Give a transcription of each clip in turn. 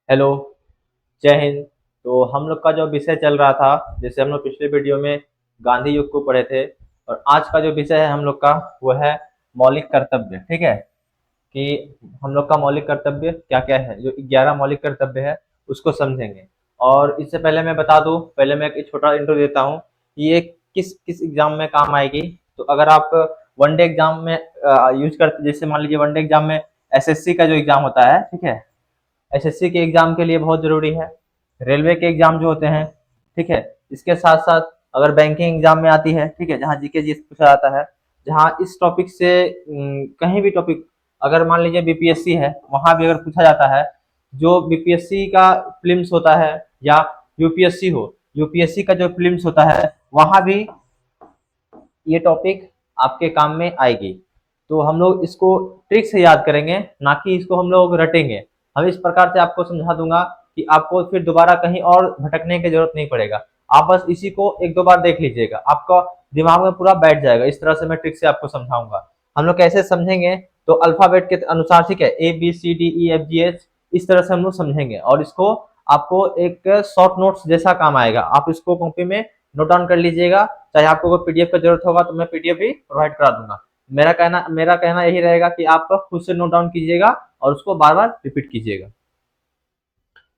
Hello, जय हिंद। तो हम लोग का जो विषय चल रहा था, जैसे हम लोग पिछले वीडियो में गांधी युग को पढ़े थे, और आज का जो विषय है हम लोग का वो है मौलिक कर्तव्य। ठीक है कि हम लोग का मौलिक कर्तव्य क्या क्या है, जो 11 मौलिक कर्तव्य है उसको समझेंगे। और इससे पहले मैं बता दूं, पहले मैं एक छोटा इंट्रो देता हूँ कि ये किस किस एग्जाम में काम आएगी। तो अगर आप वनडे एग्जाम में यूज करते, जैसे मान लीजिए वनडे एग्जाम में एसएससी का जो एग्जाम होता है, ठीक है, एसएससी के एग्जाम के लिए बहुत जरूरी है। रेलवे के एग्जाम जो होते हैं, ठीक है, इसके साथ साथ अगर बैंकिंग एग्जाम में आती है, ठीक है, जहाँ जीके जी पूछा जाता है, जहाँ इस टॉपिक से कहीं भी टॉपिक, अगर मान लीजिए बीपीएससी है, वहां भी अगर पूछा जाता है, जो बीपीएससी का प्रीलिम्स होता है, या यूपीएससी हो, यूपीएससी का जो प्रीलिम्स होता है, वहां भी ये टॉपिक आपके काम में आएगी। तो हम लोग इसको ट्रिक से याद करेंगे, ना कि इसको हम लोग रटेंगे। हम इस प्रकार से आपको समझा दूंगा कि आपको फिर दोबारा कहीं और भटकने की जरूरत नहीं पड़ेगा। आप बस इसी को एक दो बार देख लीजिएगा, आपका दिमाग में पूरा बैठ जाएगा। इस तरह से मैं ट्रिक से आपको समझाऊंगा। हम लोग कैसे समझेंगे, तो अल्फाबेट के अनुसार, ठीक है, ABCDEFGH, इस तरह से हम लोग समझेंगे। और इसको आपको एक शॉर्ट नोट्स जैसा काम आएगा। आप इसको कॉपी में नोट डाउन कर लीजिएगा। चाहे आपको कोई पीडीएफ का जरूरत होगा तो मैं पीडीएफ भी प्रोवाइड करा दूंगा। मेरा कहना यही रहेगा कि आप खुद से नोट डाउन कीजिएगा और उसको बार बार रिपीट कीजिएगा।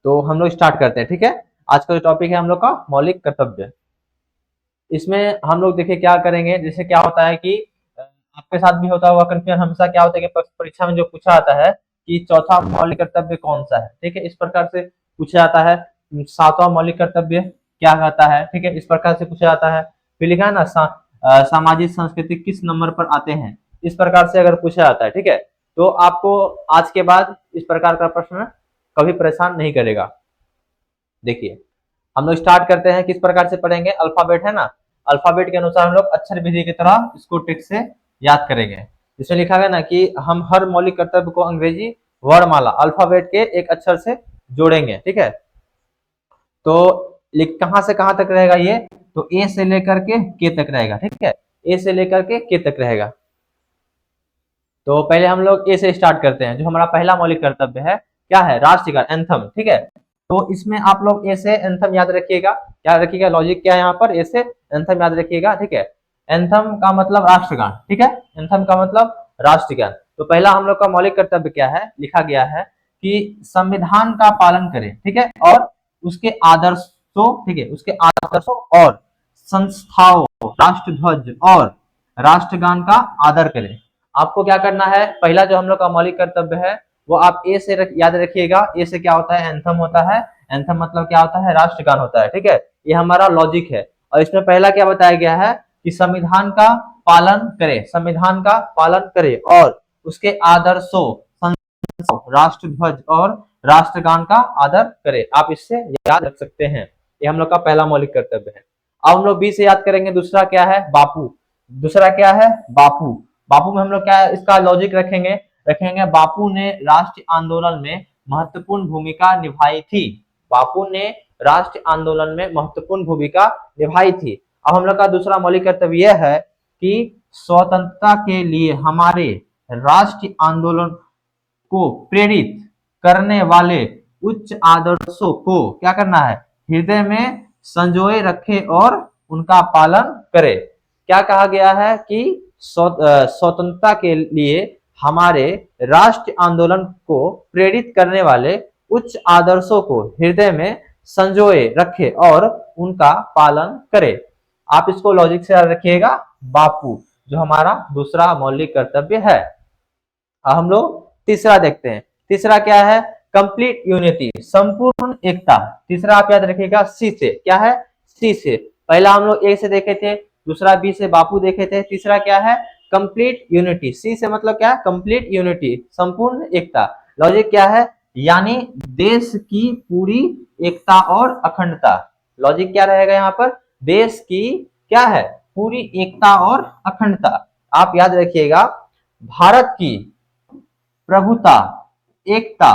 तो हम लोग स्टार्ट करते हैं, ठीक है। आज का जो टॉपिक है हम लोग का मौलिक कर्तव्य। इसमें हम लोग देखिए क्या करेंगे। जैसे क्या होता है कि आपके साथ भी होता होगा कंफ्यूजन, हमेशा क्या होता है कि परीक्षा में जो पूछा जाता है कि चौथा मौलिक कर्तव्य कौन सा है, ठीक है, इस प्रकार से पूछा जाता है। सातवां मौलिक कर्तव्य क्या कहता है, ठीक है, इस प्रकार से पूछा जाता है। फिर लिखा है ना, सामाजिक सांस्कृतिक किस नंबर पर आते हैं, इस प्रकार से अगर पूछा जाता है, ठीक है, तो आपको आज के बाद इस प्रकार का प्रश्न कभी परेशान नहीं करेगा। देखिए, हम लोग स्टार्ट करते हैं, किस प्रकार से पढ़ेंगे। अल्फाबेट है ना, अल्फाबेट के अनुसार हम लोग अक्षर विधि की तरह इसको ट्रिक से याद करेंगे। जिसमें लिखा गया ना कि हम हर मौलिक कर्तव्य को अंग्रेजी वर्णमाला अल्फाबेट के एक अक्षर से जोड़ेंगे, ठीक है। तो कहां से कहां तक रहेगा ये, तो ए से लेकर के तक रहेगा, ठीक है, ए से लेकर के तक रहेगा। तो पहले हम लोग ए से स्टार्ट करते हैं। जो हमारा पहला मौलिक कर्तव्य है क्या है, राष्ट्रगान, एंथम, ठीक है। तो इसमें आप लोग ए से एंथम याद रखिएगा। क्या रखिएगा, लॉजिक क्या है यहाँ पर, ए से एंथम याद रखिएगा, ठीक है। एंथम का मतलब राष्ट्रगान, ठीक है, एंथम का मतलब राष्ट्रगान। तो पहला हम लोग का मौलिक कर्तव्य क्या है, लिखा गया है कि संविधान का पालन करें, ठीक है, और उसके आदर्शों, ठीक है, उसके आदर्शों और संस्थाओं, राष्ट्रध्वज और राष्ट्रगान का आदर करें। आपको क्या करना है, पहला जो हम लोग का मौलिक कर्तव्य है वो आप ए से याद रखिएगा। ए से क्या होता है, एंथम होता है। एंथम मतलब क्या होता है, राष्ट्रगान होता है, ठीक है। ये हमारा लॉजिक है। और इसमें पहला क्या बताया गया है कि संविधान का पालन करे, संविधान का पालन करे और उसके आदर्शों, राष्ट्रध्वज और राष्ट्रगान का आदर करे। आप इससे याद रख सकते हैं। ये हम लोग का पहला मौलिक कर्तव्य है। अब हम लोग बी से याद करेंगे। दूसरा क्या है, बापू। दूसरा क्या है, बापू। बापू में हम लोग क्या है, इसका लॉजिक रखेंगे। बापू ने राष्ट्रीय आंदोलन में महत्वपूर्ण भूमिका निभाई थी। बापू ने राष्ट्रीय आंदोलन में महत्वपूर्ण भूमिका निभाई थी। अब हम लोग का दूसरा मौलिक कर्तव्य यह है कि स्वतंत्रता के लिए हमारे राष्ट्रीय आंदोलन को प्रेरित करने वाले उच्च आदर्शों को क्या करना है, हृदय में संजोए रखे और उनका पालन करे। क्या कहा गया है कि स्वतंत्रता के लिए हमारे राष्ट्रीय आंदोलन को प्रेरित करने वाले उच्च आदर्शों को हृदय में संजोए रखे और उनका पालन करे। आप इसको लॉजिक से याद रखिएगा, बापू, जो हमारा दूसरा मौलिक कर्तव्य है। हम लोग तीसरा देखते हैं। तीसरा क्या है, कंप्लीट यूनिटी, संपूर्ण एकता। तीसरा आप याद रखिएगा सी से, क्या है, सी से। पहला हम लोग ए से देखे थे, दूसरा बी से बापू देखे थे, तीसरा क्या है, कंप्लीट यूनिटी। सी से मतलब क्या है, कंप्लीट यूनिटी, संपूर्ण एकता। लॉजिक क्या है, यानी देश की पूरी एकता और अखंडता। लॉजिक क्या रहेगा यहाँ पर, देश की क्या है, पूरी एकता और अखंडता। आप याद रखिएगा, भारत की प्रभुता, एकता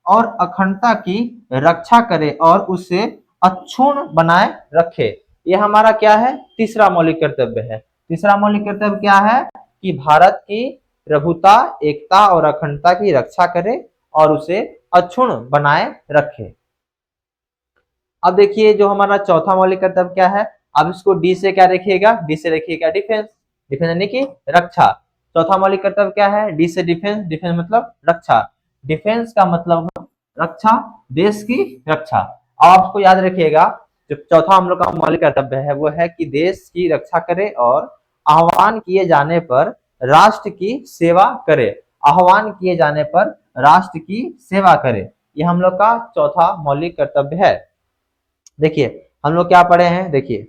और अखंडता की रक्षा करे और उसे अक्षुण्ण बनाए रखे। ये हमारा क्या है, तीसरा मौलिक कर्तव्य है। तीसरा मौलिक कर्तव्य क्या है कि भारत की प्रभुता, एकता और अखंडता की रक्षा करे और उसे अक्षुण्ण बनाए रखे। अब देखिए जो हमारा चौथा मौलिक कर्तव्य क्या है, अब इसको डी से क्या रखिएगा, डी से रखिएगा डिफेंस, डिफेंस यानी कि रक्षा। चौथा मौलिक कर्तव्य क्या है, डी से डिफेंस, डिफेंस मतलब रक्षा, डिफेंस का मतलब रक्षा, देश की रक्षा। अब आपको याद रखिएगा जो चौथा हम लोग का मौलिक कर्तव्य है वो है कि देश की रक्षा करे और आह्वान किए जाने पर राष्ट्र की सेवा करे, आह्वान किए जाने पर राष्ट्र की सेवा करे, ये हम लोग का चौथा मौलिक कर्तव्य है। देखिए हम लोग क्या पढ़े हैं, देखिए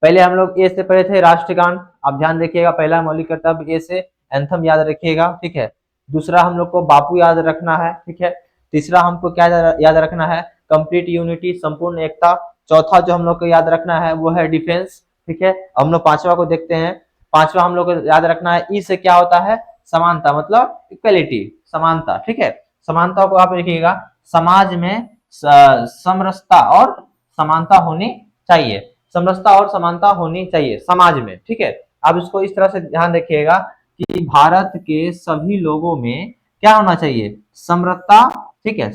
पहले हम लोग ए से पढ़े थे राष्ट्रगान, आप ध्यान रखिएगा पहला मौलिक कर्तव्य ए से एंथम याद रखिएगा, ठीक है। दूसरा हम लोग को बापू याद रखना है, ठीक है। तीसरा हमको क्या याद रखना है, कंप्लीट यूनिटी, संपूर्ण एकता। चौथा जो हम लोग को याद रखना है वो है डिफेंस, ठीक है। हम लोग पांचवा को देखते हैं, पांचवा हम लोग को याद रखना है ई से क्या होता है, समानता, मतलब इक्वलिटी, समानता, ठीक है। समानता को आप लिखिएगा, समाज में समरसता और समानता होनी चाहिए, समरसता और समानता होनी चाहिए समाज में, ठीक है। अब इसको इस तरह से ध्यान रखिएगा कि भारत के सभी लोगों में क्या होना चाहिए, समरसता, ठीक है,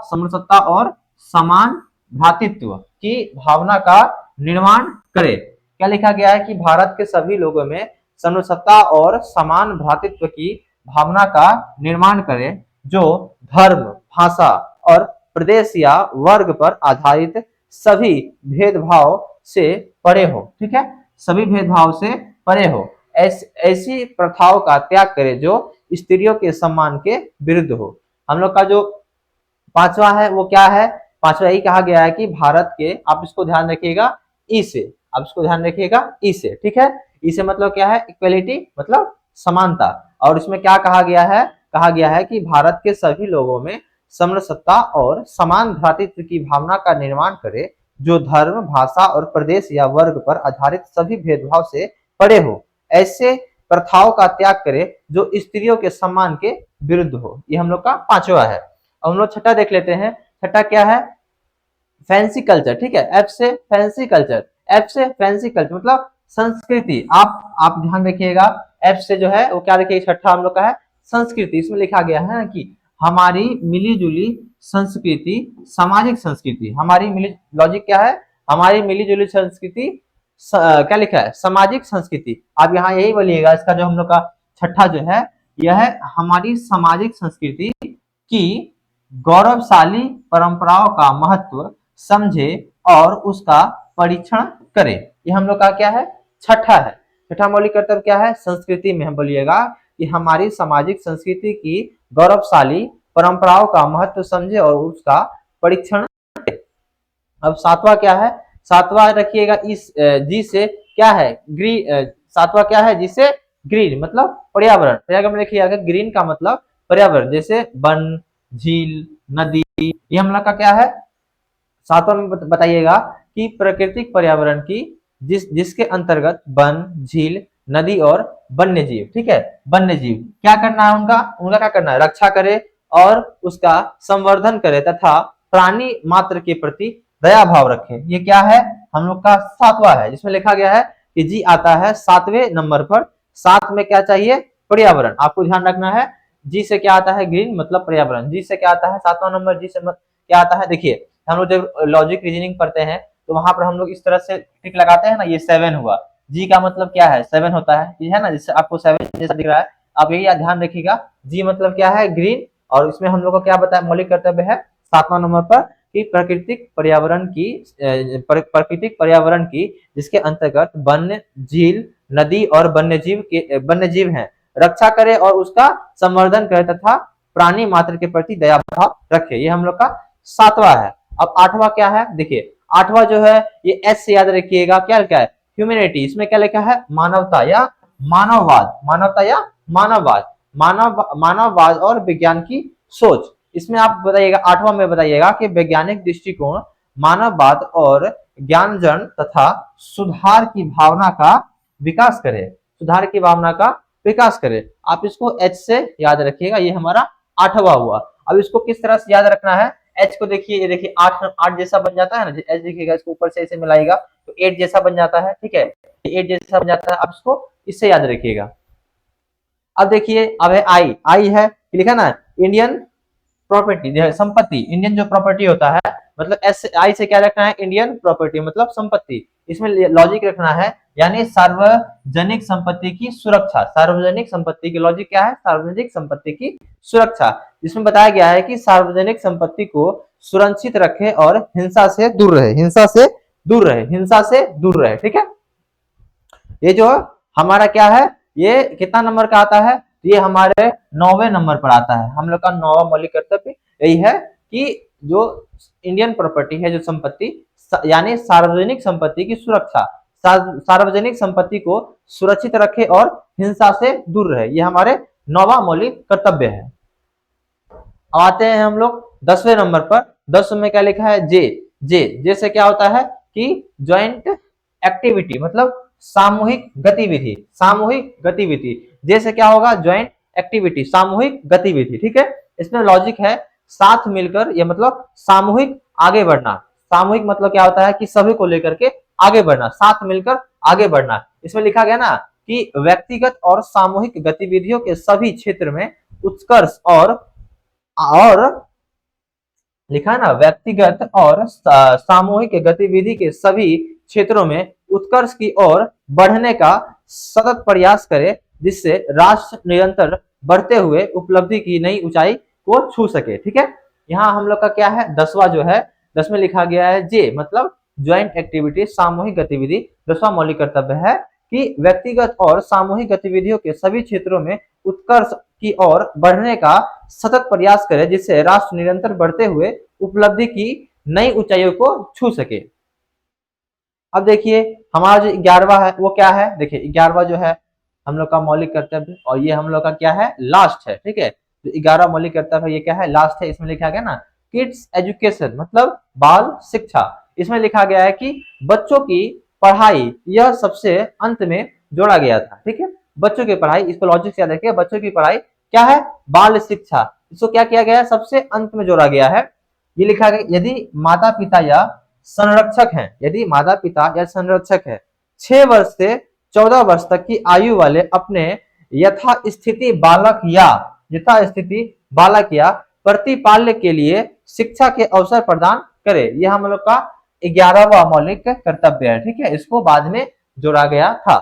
समरसता और समान भ्रातृत्व की भावना का निर्माण करे। क्या लिखा गया है कि भारत के सभी लोगों में समरसता और समान भ्रातृत्व की भावना का निर्माण करे, जो धर्म, भाषा और प्रदेश या वर्ग पर आधारित सभी भेदभाव से परे हो, ठीक है, सभी भेदभाव से परे हो, ऐसी प्रथाओं का त्याग करे जो स्त्रियों के सम्मान के विरुद्ध हो। हम लोग का जो पांचवा है वो क्या है, पांचवा यही कहा गया है कि भारत के, आप इसको ध्यान रखिएगा ई से, आप इसको ध्यान रखिएगा ई से, ठीक है। ई से मतलब क्या है, इक्वलिटी मतलब समानता, और इसमें क्या कहा गया है कि भारत के सभी लोगों में समरसता और समान भ्रातृत्व की भावना का निर्माण करे, जो धर्म, भाषा और प्रदेश या वर्ग पर आधारित सभी भेदभाव से परे हो, ऐसे प्रथाओं का त्याग करे जो स्त्रियों के सम्मान के विरुद्ध हो। ये हम लोग का पांचवा है। अब हम लोग छठा देख लेते हैं, छठा क्या है, फैंसी कल्चर, ठीक है, एफ से फैंसी कल्चर, एफ से फैंसी कल्चर मतलब संस्कृति। आप ध्यान रखिएगा, एफ से जो है वो क्या रखिएगा, छठा हम लोग का है संस्कृति। इसमें लिखा गया है कि हमारी मिलीजुली संस्कृति, सामाजिक संस्कृति, हमारी मिली, लॉजिक क्या है, हमारी मिलीजुली संस्कृति, क्या लिखा है, सामाजिक संस्कृति। आप यहाँ यही बोलिएगा, इसका जो हम लोग का छठा जो है यह है हमारी सामाजिक संस्कृति की गौरवशाली परंपराओं का महत्व समझे और उसका परीक्षण करे। ये हम लोग का क्या है, छठा है। छठा मौलिक कर्तव्य क्या है, संस्कृति में हम बोलिएगा कि हमारी सामाजिक संस्कृति की गौरवशाली परंपराओं का महत्व समझे और उसका परीक्षण करे। अब सातवां क्या है, सातवां रखिएगा इस जी से क्या है, सातवां क्या है, जिसे ग्रीन मतलब पर्यावरण, पर्यावरण में लिखिएगा ग्रीन का मतलब पर्यावरण, जैसे वन, झील, नदी, ये हम लोग का क्या है, सातवां में बताइएगा कि प्राकृतिक पर्यावरण की जिसके अंतर्गत वन, झील, नदी और वन्य जीव, ठीक है, वन्य जीव क्या करना है, उनका क्या करना है, रक्षा करे और उसका संवर्धन करे तथा प्राणी मात्र के प्रति दया भाव रखे। ये क्या है, हम लोग का सातवां है, जिसमें लिखा गया है कि जी आता है सातवें नंबर पर। सात में क्या चाहिए, पर्यावरण, आपको ध्यान रखना है। जी से क्या आता है, ग्रीन मतलब पर्यावरण, जी से क्या आता है, सातवां नंबर जी से क्या आता है, देखिए हम लोग जब लॉजिक रीजनिंग पढ़ते हैं तो वहां पर हम लोग इस तरह से टिक लगाते हैं ना, ये 7 हुआ, जी का मतलब क्या है, 7 होता है, ये है ना, जिससे आपको 7 जैसा दिख रहा है, आप यही ध्यान रखिएगा। जी मतलब क्या है, ग्रीन, और इसमें हम लोग को क्या बताया, मौलिक कर्तव्य है सातवां नंबर पर कि प्राकृतिक पर्यावरण की जिसके अंतर्गत वन, झील, नदी और वन्य जीव हैं, रक्षा करे और उसका संवर्धन करे तथा प्राणी मात्र के प्रति दया भाव रखे। ये हम लोग का सातवां है। अब आठवां क्या है, देखिए आठवां जो है ये एस से याद रखिएगा, क्या क्या है, ह्यूमैनिटी, इसमें क्या लिखा है, मानवता या मानववाद, मानवता या मानववाद, मानववाद और विज्ञान की सोच। इसमें आप बताइएगा, आठवां में बताइएगा कि वैज्ञानिक दृष्टिकोण मानववाद और ज्ञानजन तथा सुधार की भावना का विकास करे, सुधार की भावना का विकास करे। आप इसको एच से याद रखिएगा, ये हमारा आठवां हुआ। अब इसको किस तरह से याद रखना है, एच को देखिए, ये देखिए आठ जैसा बन जाता है ना, एच देखिएगा, इसको ऊपर से ऐसे मिलाएगा तो 8 जैसा बन जाता है, ठीक है, 8 जैसा बन जाता है। आप इसको इससे याद रखिएगा। अब देखिए, अब है आई, आई है लिखा ना, इंडियन प्रॉपर्टी, संपत्ति, इंडियन जो प्रॉपर्टी होता है, मतलब एस आई से क्या रखना है, इंडियन प्रॉपर्टी मतलब संपत्ति। इसमें लॉजिक रखना है, यानी सार्वजनिक संपत्ति की सुरक्षा। सार्वजनिक संपत्ति की लॉजिक क्या है, सार्वजनिक संपत्ति की सुरक्षा। जिसमें बताया गया है कि सार्वजनिक संपत्ति को सुरक्षित रखे और हिंसा से दूर रहे, हिंसा से दूर रहे, हिंसा से दूर रहे। ठीक है, ये जो हमारा क्या है, ये कितना नंबर का आता है, ये हमारे 9वें नंबर पर आता है। हम लोग का 9वां मौलिक कर्तव्य यही है कि जो इंडियन प्रॉपर्टी है, जो संपत्ति, यानी सार्वजनिक संपत्ति की सुरक्षा, सार्वजनिक संपत्ति को सुरक्षित रखे और हिंसा से दूर रहे, ये हमारे 9वां मौलिक कर्तव्य है। अब आते हैं हम लोग 10वें नंबर पर। 10 में क्या लिखा है, जे से क्या होता है कि ज्वाइंट एक्टिविटी, मतलब सामूहिक गतिविधि, सामूहिक गतिविधि। जैसे क्या होगा, ज्वाइंट एक्टिविटी, सामूहिक गतिविधि। ठीक है, इसमें लॉजिक है साथ मिलकर, ये मतलब सामूहिक आगे बढ़ना। सामूहिक मतलब क्या होता है कि सभी को लेकर के आगे बढ़ना, साथ मिलकर आगे बढ़ना। इसमें लिखा गया ना कि व्यक्तिगत और सामूहिक गतिविधियों के सभी क्षेत्र में उत्कर्ष और लिखा ना, व्यक्तिगत और सामूहिक गतिविधि के सभी क्षेत्रों में उत्कर्ष की ओर बढ़ने का सतत प्रयास करे, जिससे राष्ट्र निरंतर बढ़ते हुए उपलब्धि की नई ऊंचाई को छू सके। ठीक है, यहाँ हम लोग का क्या है, 10वां जो है, 10 में लिखा गया है जे, मतलब ज्वाइंट एक्टिविटी, सामूहिक गतिविधि। 10वां मौलिक कर्तव्य है कि व्यक्तिगत और सामूहिक गतिविधियों के सभी क्षेत्रों में उत्कर्ष की ओर बढ़ने का सतत प्रयास करे, जिससे राष्ट्र निरंतर बढ़ते हुए उपलब्धि की नई ऊंचाइयों को छू सके। अब देखिए हमारा जो 11वां है वो क्या है, देखिए 11वां जो है हम लोग का मौलिक कर्तव्य, और ये हम लोग का क्या है, लास्ट है। ठीक है, जो 11वां मौलिक कर्तव्य है ये क्या है, लास्ट है। इसमें लिखा गया ना किड्स एजुकेशन, मतलब बाल शिक्षा। इसमें लिखा गया है कि बच्चों की पढ़ाई, यह सबसे अंत में जोड़ा गया था। ठीक है, बच्चों की पढ़ाई, इसको लॉजिक से याद रखिए, बच्चों की पढ़ाई क्या है, बाल शिक्षा। इसको क्या किया गया है, सबसे अंत में जोड़ा गया है। ये लिखा गया यदि माता पिता या संरक्षक हैं, यदि माता पिता या संरक्षक है 6 वर्ष से 14 वर्ष तक की आयु वाले अपने यथास्थिति बालक या प्रतिपाल्य के लिए शिक्षा के अवसर प्रदान करे। यह हम लोग का 11वां मौलिक कर्तव्य है। ठीक है, इसको बाद में जोड़ा गया था।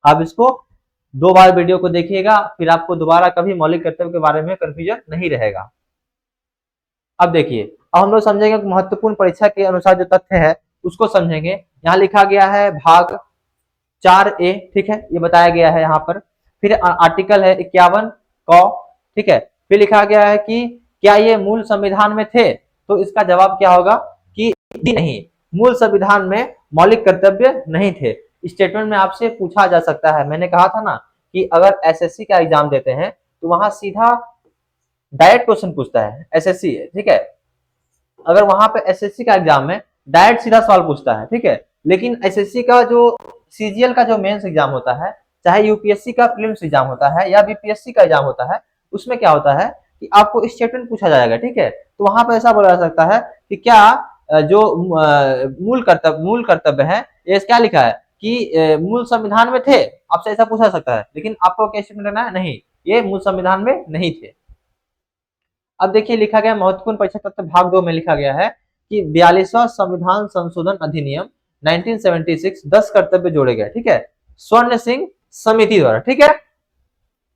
अब इसको 2 बार वीडियो को देखिएगा, फिर आपको दोबारा कभी मौलिक कर्तव्य के बारे में कंफ्यूजन नहीं रहेगा। अब देखिए, अब हम लोग समझेंगे महत्वपूर्ण परीक्षा के अनुसार जो तथ्य है उसको समझेंगे। यहाँ लिखा गया है भाग 4A। ठीक है, ये बताया गया है यहाँ पर। फिर आर्टिकल है 51 क। ठीक है, फिर लिखा गया है कि क्या ये मूल संविधान में थे, तो इसका जवाब क्या होगा कि नहीं, मूल संविधान में मौलिक कर्तव्य नहीं थे। स्टेटमेंट में आपसे पूछा जा सकता है, मैंने कहा था ना कि अगर एसएससी का एग्जाम देते हैं तो वहां सीधा डायरेक्ट क्वेश्चन पूछता है एसएससी। ठीक है, अगर वहां पे एसएससी का एग्जाम में डायरेक्ट सीधा सवाल पूछता है। ठीक है, लेकिन एसएससी का जो सीजीएल का जो मेंस एग्जाम होता है, चाहे यूपीएससी का प्रीलिम्स एग्जाम होता है या बीपीएससी का एग्जाम होता है, उसमें क्या होता है कि आपको स्टेटमेंट पूछा जाएगा। ठीक है, तो वहां पे ऐसा बोला जा सकता है कि क्या जो मूल कर्तव्य है, ये क्या लिखा है कि मूल संविधान में थे, आपसे ऐसा पूछा सकता है। लेकिन आपको क्या स्टेटमेंट देना है, नहीं, ये मूल संविधान में नहीं थे। अब देखिए लिखा गया महत्वपूर्ण परीक्षा तत्व भाग 2 में लिखा गया है कि 42वां संविधान संशोधन अधिनियम 1976 10 कर्तव्य जोड़े गए। ठीक है, स्वर्ण सिंह समिति द्वारा। ठीक है,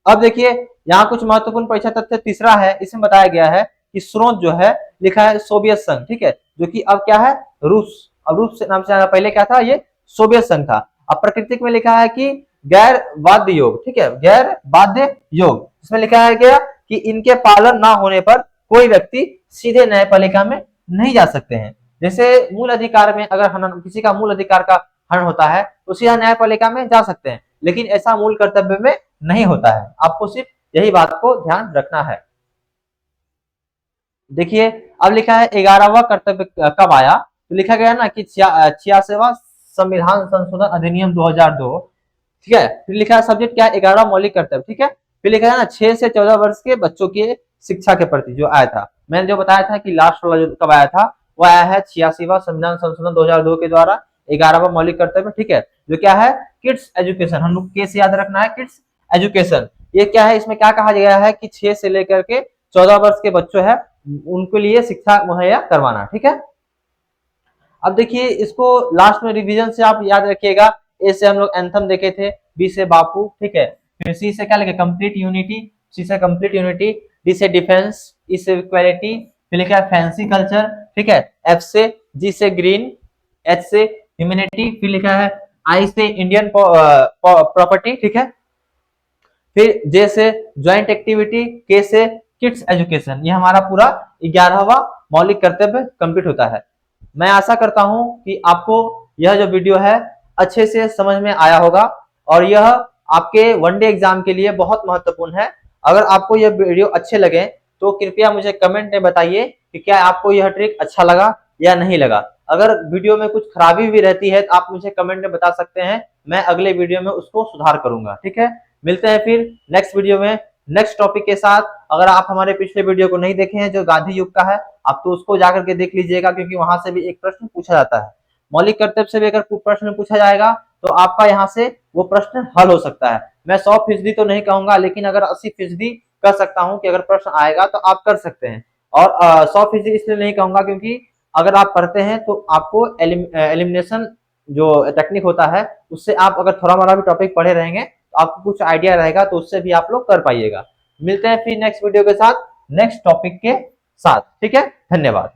अब देखिए यहाँ कुछ महत्वपूर्ण परीक्षा तथ्य तीसरा है। इसमें बताया गया है कि स्रोत जो है लिखा है सोवियत संघ। ठीक है, जो कि अब क्या है, रूस। अब रूस से नाम से पहले क्या था, ये सोवियत संघ था। अब प्राकृतिक में लिखा है कि गैर बाध्य योग। ठीक है, गैर बाध्य योग। इसमें लिखा है गया कि इनके पालन ना होने पर कोई व्यक्ति सीधे न्यायपालिका में नहीं जा सकते हैं। जैसे मूल अधिकार में अगर किसी का मूल अधिकार का हनन होता है तो सीधा न्यायपालिका में जा सकते हैं, लेकिन ऐसा मूल कर्तव्य में नहीं होता है। आपको सिर्फ यही बात को ध्यान रखना है। देखिए अब लिखा है 11वां कर्तव्य कब आया, तो लिखा गया ना कि 86वां संविधान संशोधन अधिनियम 2002। ठीक है, फिर लिखा है सब्जेक्ट क्या है, 11वां मौलिक कर्तव्य। ठीक है, फिर लिखा है ना 6 से 14 वर्ष के बच्चों की शिक्षा के प्रति जो आया था। मैंने जो बताया था कि लास्ट वाला जो कब आया था वो आया है 86वां संविधान संशोधन 2002 के द्वारा, 11वां मौलिक कर्तव्य। ठीक है, जो क्या है, किड्स एजुकेशन। हम लोग के से याद रखना है, किड्स एजुकेशन। ये क्या है, इसमें क्या कहा गया है कि 6 से लेकर के 14 वर्ष के बच्चों है उनके लिए शिक्षा मुहैया करवाना। ठीक है, अब देखिए इसको लास्ट में रिवीजन से आप याद रखिएगा। ए से हम लोग एंथम देखे थे, बी से बापू, ठीक है, फिर सी से क्या लिखे, कंप्लीट यूनिटी, सी से कंप्लीट यूनिटी, डी से डिफेंस, ई से इक्वालिटी, फिर लिखा है फैंसी कल्चर, ठीक है, एफ से, जी से ग्रीन, एच से ह्यूमैनिटी, फिर लिखा है आई से इंडियन प्रॉपर्टी, ठीक है, फिर जे से ज्वाइंट एक्टिविटी, के से किड्स एजुकेशन। ये हमारा पूरा 11वां मौलिक कर्तव्य कंप्लीट होता है। मैं आशा करता हूं कि आपको यह जो वीडियो है अच्छे से समझ में आया होगा और यह आपके वनडे एग्जाम के लिए बहुत महत्वपूर्ण है। अगर आपको यह वीडियो अच्छे लगे तो कृपया मुझे कमेंट में बताइए कि क्या आपको यह ट्रिक अच्छा लगा या नहीं लगा। अगर वीडियो में कुछ खराबी भी रहती है तो आप मुझे कमेंट में बता सकते हैं, मैं अगले वीडियो में उसको सुधार करूंगा। ठीक है, मिलते हैं फिर नेक्स्ट वीडियो में नेक्स्ट टॉपिक के साथ। अगर आप हमारे पिछले वीडियो को नहीं देखे हैं जो गांधी युग का है, आप तो उसको जाकर के देख लीजिएगा, क्योंकि वहां से भी एक प्रश्न पूछा जाता है। मौलिक कर्तव्य से भी अगर प्रश्न पूछा जाएगा तो आपका यहाँ से वो प्रश्न हल हो सकता है। मैं 100% तो नहीं कहूंगा, लेकिन अगर 80% कह सकता हूं कि अगर प्रश्न आएगा तो आप कर सकते हैं। और 100% इसलिए नहीं कहूंगा क्योंकि अगर आप पढ़ते हैं तो आपको एलिमिनेशन जो टेक्निक होता है उससे आप अगर थोड़ा मोड़ा भी टॉपिक पढ़े रहेंगे तो आपको कुछ आइडिया रहेगा, तो उससे भी आप लोग कर पाइएगा। मिलते हैं फिर नेक्स्ट वीडियो के साथ, नेक्स्ट टॉपिक के साथ। ठीक है, धन्यवाद।